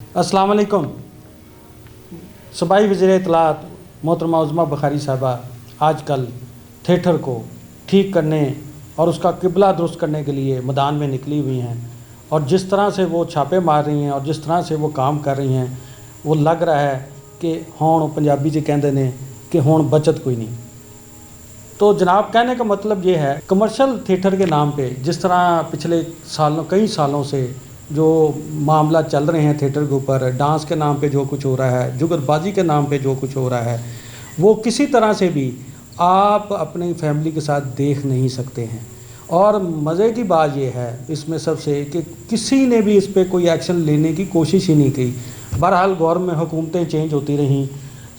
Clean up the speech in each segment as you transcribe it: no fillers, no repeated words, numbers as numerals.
अस्सलाम वालेकुम। सूबाई वज़ीर इत्तलात मोहतरमा उज़्मा बुखारी साहबा आजकल थिएटर को ठीक करने और उसका किबला दुरुस्त करने के लिए मैदान में निकली हुई हैं, और जिस तरह से वो छापे मार रही हैं और जिस तरह से वो काम कर रही हैं, वो लग रहा है कि हुण पंजाबी जी कहते हैं कि हुण बचत कोई नहीं। तो जनाब कहने का मतलब ये है, कमर्शियल थिएटर के नाम पे जिस तरह पिछले कई सालों से जो मामला चल रहे हैं थिएटर के ऊपर, डांस के नाम पे जो कुछ हो रहा है, जुगलबाजी के नाम पे जो कुछ हो रहा है, वो किसी तरह से भी आप अपनी फैमिली के साथ देख नहीं सकते हैं। और मज़े की बात ये है इसमें सबसे कि किसी ने भी इस पे कोई एक्शन लेने की कोशिश ही नहीं की। बहरहाल गवर्नमेंट हुकूमतें चेंज होती रहीं,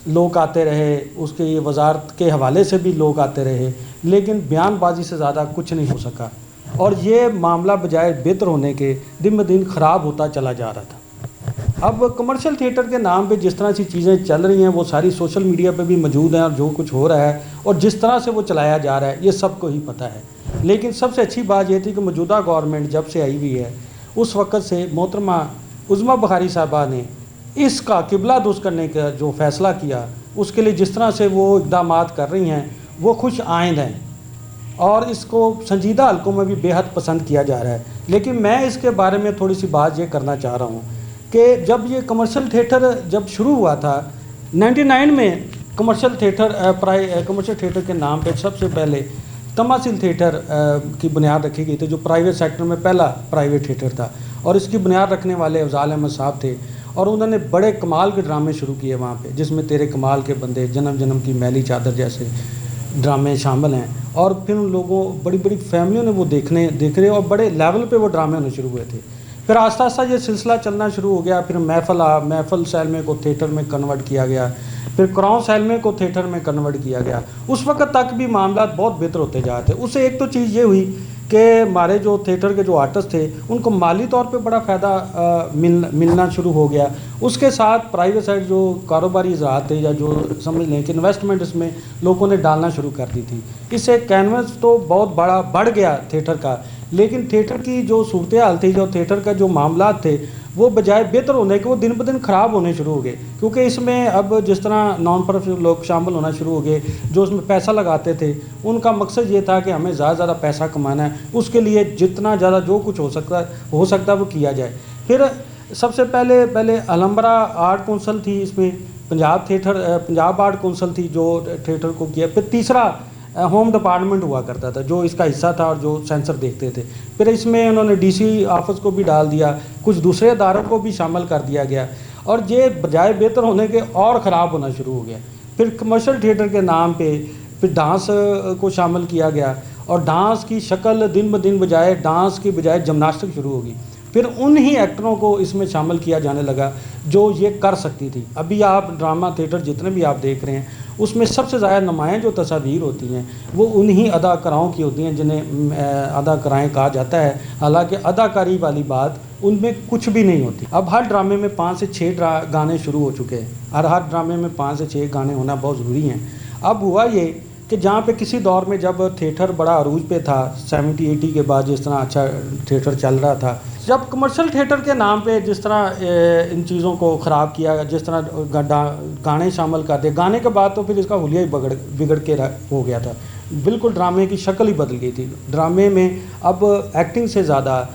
लोग आते रहे, उसके ये वजारत के हवाले से भी लोग आते रहे, लेकिन बयानबाजी से ज़्यादा कुछ नहीं हो सका, और ये मामला बजाय बेहतर होने के दिन ब दिन ख़राब होता चला जा रहा था। अब कमर्शियल थिएटर के नाम पे जिस तरह से चीज़ें चल रही हैं वो सारी सोशल मीडिया पे भी मौजूद हैं, और जो कुछ हो रहा है और जिस तरह से वो चलाया जा रहा है ये सबको ही पता है। लेकिन सबसे अच्छी बात ये थी कि मौजूदा गवर्नमेंट जब से आई हुई है उस वक़्त से मोहतरमा उज़्मा बुखारी साहबा ने इसका किबला दुरुस्त करने का जो फ़ैसला किया, उसके लिए जिस तरह से वो इक़दामात कर रही हैं वो खुश आइंद हैं, और इसको संजीदा हल्कों में भी बेहद पसंद किया जा रहा है। लेकिन मैं इसके बारे में थोड़ी सी बात ये करना चाह रहा हूँ कि जब ये कमर्शियल थिएटर जब शुरू हुआ था 99 में, कमर्शियल थिएटर के नाम पे सबसे पहले तमासिल थिएटर की बुनियाद रखी गई थी, जो प्राइवेट सेक्टर में पहला प्राइवेट थिएटर था, और इसकी बुनियाद रखने वाले अफजाल अहमद साहब थे, और उन्होंने बड़े कमाल के ड्रामे शुरू किए वहाँ पे, जिसमें तेरे कमाल के बंदे, जन्म जन्म की मैली चादर जैसे ड्रामे शामिल हैं। और फिर उन लोगों बड़ी बड़ी फैमिलियों ने वो देख रहे, और बड़े लेवल पे वो ड्रामे होने शुरू हुए थे। फिर आस्ता आस्ता ये सिलसिला चलना शुरू हो गया। फिर महफल सैलमे को थिएटर में कन्वर्ट किया गया, फिर क्रॉन सैलमे को थिएटर में कन्वर्ट किया गया। उस वक्त तक भी मामला बहुत बेहतर होते जाते। उससे एक तो चीज़ ये हुई कि हमारे जो थिएटर के जो आर्टिस्ट थे उनको माली तौर पे बड़ा फ़ायदा मिलना शुरू हो गया। उसके साथ प्राइवेट साइड जो कारोबारी ज़रात थे, या जो समझ लें कि इन्वेस्टमेंट इसमें लोगों ने डालना शुरू कर दी थी, इससे कैनवस तो बहुत बड़ा बढ़ गया थिएटर का। लेकिन थिएटर की जो सूरत हाल थी, जो थिएटर का जो मामला थे, वो बजाय बेहतर होने के वो दिन ब दिन ख़राब होने शुरू हो गए, क्योंकि इसमें अब जिस तरह नॉन प्रॉफिट लोग शामिल होना शुरू हो गए, जो उसमें पैसा लगाते थे, उनका मकसद ये था कि हमें ज़्यादा पैसा कमाना है, उसके लिए जितना ज़्यादा जो कुछ हो सकता वो किया जाए। फिर सबसे पहले अलम्बरा आर्ट कौंसल थी, इसमें पंजाब आर्ट कौंसल थी जो थिएटर को किया। फिर तीसरा होम डिपार्टमेंट हुआ करता था जो इसका हिस्सा था और जो सेंसर देखते थे। फिर इसमें उन्होंने डीसी ऑफिस को भी डाल दिया, कुछ दूसरे अदारों को भी शामिल कर दिया गया, और ये बजाय बेहतर होने के और ख़राब होना शुरू हो गया। फिर कमर्शियल थिएटर के नाम पे फिर डांस को शामिल किया गया, और डांस की शक्ल दिन ब दिन बजाय डांस की बजाय जिम्नास्टिक शुरू होगी। फिर उन ही एक्टरों को इसमें शामिल किया जाने लगा जो ये कर सकती थी। अभी आप ड्रामा थिएटर जितने भी आप देख रहे हैं, उसमें सबसे ज़्यादा नुमायाँ जो तस्वीर होती हैं वो उन्हीं अदाकाराओं की होती हैं जिन्हें अदाकाराएँ कहा जाता है। हालांकि अदाकारी वाली बात उनमें कुछ भी नहीं होती। अब हर ड्रामे में 5 से 6 गाने शुरू हो चुके हैं, हर ड्रामे में 5 से 6 गाने होना बहुत ज़रूरी हैं। अब हुआ ये कि जहाँ पे किसी दौर में जब थिएटर बड़ा अरूज पे था, 70-80 के बाद जिस तरह अच्छा थिएटर चल रहा था, जब कमर्शियल थिएटर के नाम पे जिस तरह इन चीज़ों को ख़राब किया, जिस तरह गाने शामिल कर दिए, गाने के बाद तो फिर इसका हुलिया ही बिगड़ के हो गया था। बिल्कुल ड्रामे की शक्ल ही बदल गई थी। ड्रामे में अब एक्टिंग से ज़्यादा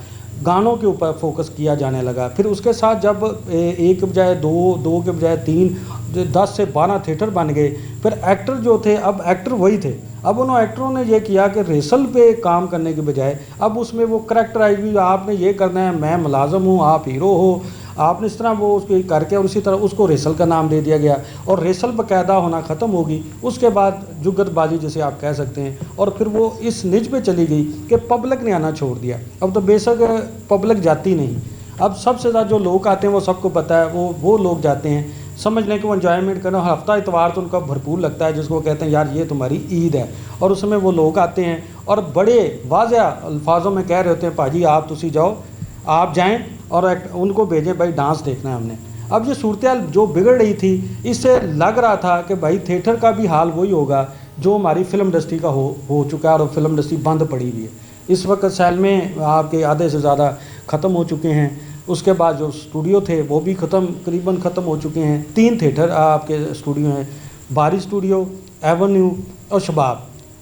गानों के ऊपर फोकस किया जाने लगा। फिर उसके साथ जब एक के बजाय दो के बजाय 3, 10 से 12 थिएटर बन गए, फिर एक्टर जो थे अब एक्टर वही थे। अब उन एक्टरों ने ये किया कि रेसल पे काम करने के बजाय अब उसमें वो करैक्टराइज भी, आपने ये करना है, मैं मुलाजम हूँ, आप हीरो हो, आपने इस तरह वो उसके करके और इसी तरह उसको रेसल का नाम दे दिया गया, और रेसल बाकायदा होना ख़त्म होगी। उसके बाद जुगतबाजी जिसे आप कह सकते हैं, और फिर वो इस निज पे चली गई कि पब्लिक ने आना छोड़ दिया। अब तो बेशक पब्लिक जाती नहीं, अब सबसे ज़्यादा जो लोग आते हैं वो सबको पता है, वो लोग जाते हैं, समझ लें कि वो एंजॉयमेंट करना। हफ्ता इतवार तो उनका भरपूर लगता है, जिसको कहते हैं यार ये तुम्हारी ईद है, और उसमें वो लोग आते हैं और बड़े वाज़ेह अल्फाजों में कह रहे होते हैं, भाजी आप तुसी जाओ, आप जाएं और उनको भेजें, भाई डांस देखना है हमने। अब ये सूरत जो बिगड़ रही थी, इससे लग रहा था कि भाई थिएटर का भी हाल वही होगा जो हमारी फ़िल्म इंडस्ट्री का हो चुका है, और फिल्म इंडस्ट्री बंद पड़ी हुई है। इस वक्त सैल में आपके आधे से ज़्यादा ख़त्म हो चुके हैं। اس کے بعد جو اسٹوڈیو تھے وہ بھی قریباً ختم ہو چکے ہیں. 3 تھیٹر آپ کے اسٹوڈیو ہیں، باری اسٹوڈیو، ایونیو اور شباب.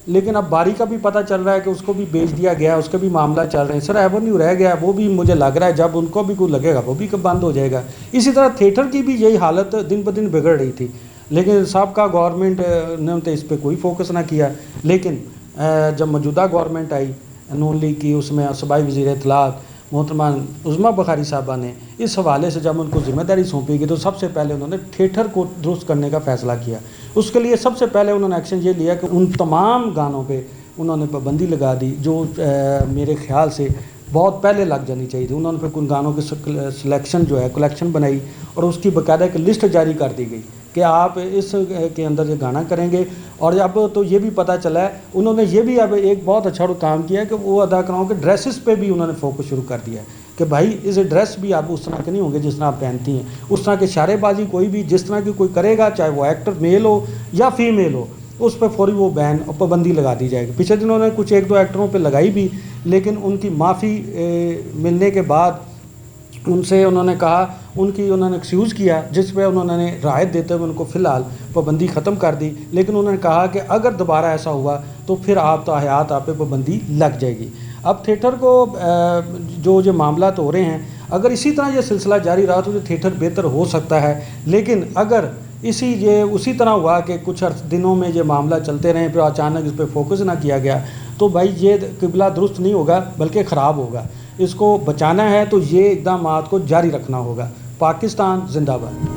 لیکن اب باری کا بھی پتہ چل رہا ہے کہ اس کو بھی بیچ دیا گیا، اس کے بھی معاملہ چل رہے ہیں. سر ایونیو رہ گیا، وہ بھی مجھے لگ رہا ہے جب ان کو بھی کوئی لگے گا وہ بھی بند ہو جائے گا. اسی طرح تھیٹر کی بھی یہی حالت دن بدن بگڑ رہی تھی، لیکن سابقہ گورنمنٹ نے تو اس پہ کوئی فوکس نہ کیا. لیکن جب موجودہ گورنمنٹ آئی نون لیگ کی، اس میں صوبائی وزیر اطلاعات محترمہ عظمیٰ بخاری صاحبہ نے اس حوالے سے جب ان کو ذمہ داری سونپی گئی تو سب سے پہلے انہوں نے تھیٹر کو درست کرنے کا فیصلہ کیا. اس کے لیے سب سے پہلے انہوں نے ایکشن یہ لیا کہ ان تمام گانوں پہ انہوں نے پابندی لگا دی جو میرے خیال سے بہت پہلے لگ جانی چاہیے تھی. انہوں نے پھر ان گانوں کی سلیکشن جو ہے کلیکشن بنائی اور اس کی باقاعدہ ایک لسٹ جاری کر دی گئی کہ آپ اس کے اندر یہ گانا کریں گے. اور اب تو یہ بھی پتہ چلا ہے انہوں نے یہ بھی اب ایک بہت اچھا کام کیا ہے کہ وہ اداکاروں کے ڈریسز پہ بھی انہوں نے فوکس شروع کر دیا ہے کہ بھائی اس ڈریس بھی آپ اس طرح کے نہیں ہوں گے جس طرح آپ پہنتی ہیں. اس طرح کے اشارے بازی کوئی بھی جس طرح کی کوئی کرے گا، چاہے وہ ایکٹر میل ہو یا فیمیل ہو، اس پہ فوری وہ بین اور پابندی لگا دی جائے گی. پچھلے دنوں نے کچھ 1-2 ایکٹروں پہ لگائی بھی، لیکن ان کی معافی ملنے کے بعد ان سے انہوں نے کہا، انہوں نے ایکسکیوز کیا جس پہ انہوں نے رعایت دیتے ہوئے ان کو فی الحال پابندی ختم کر دی. لیکن انہوں نے کہا کہ اگر دوبارہ ایسا ہوا تو پھر آپ تو حیات آپ پہ پابندی لگ جائے گی. اب تھیٹر کو جو معاملات ہو رہے ہیں، اگر اسی طرح یہ سلسلہ جاری رہا تو یہ تھیٹر بہتر ہو سکتا ہے. لیکن اگر اسی طرح ہوا کہ کچھ دنوں میں یہ معاملہ چلتے رہیں پھر اچانک اس پہ فوکس نہ کیا گیا تو بھائی یہ قبلہ درست نہیں ہوگا بلکہ خراب ہوگا. اس کو بچانا ہے تو یہ اقدامات کو جاری رکھنا ہوگا. پاکستان زندہ باد.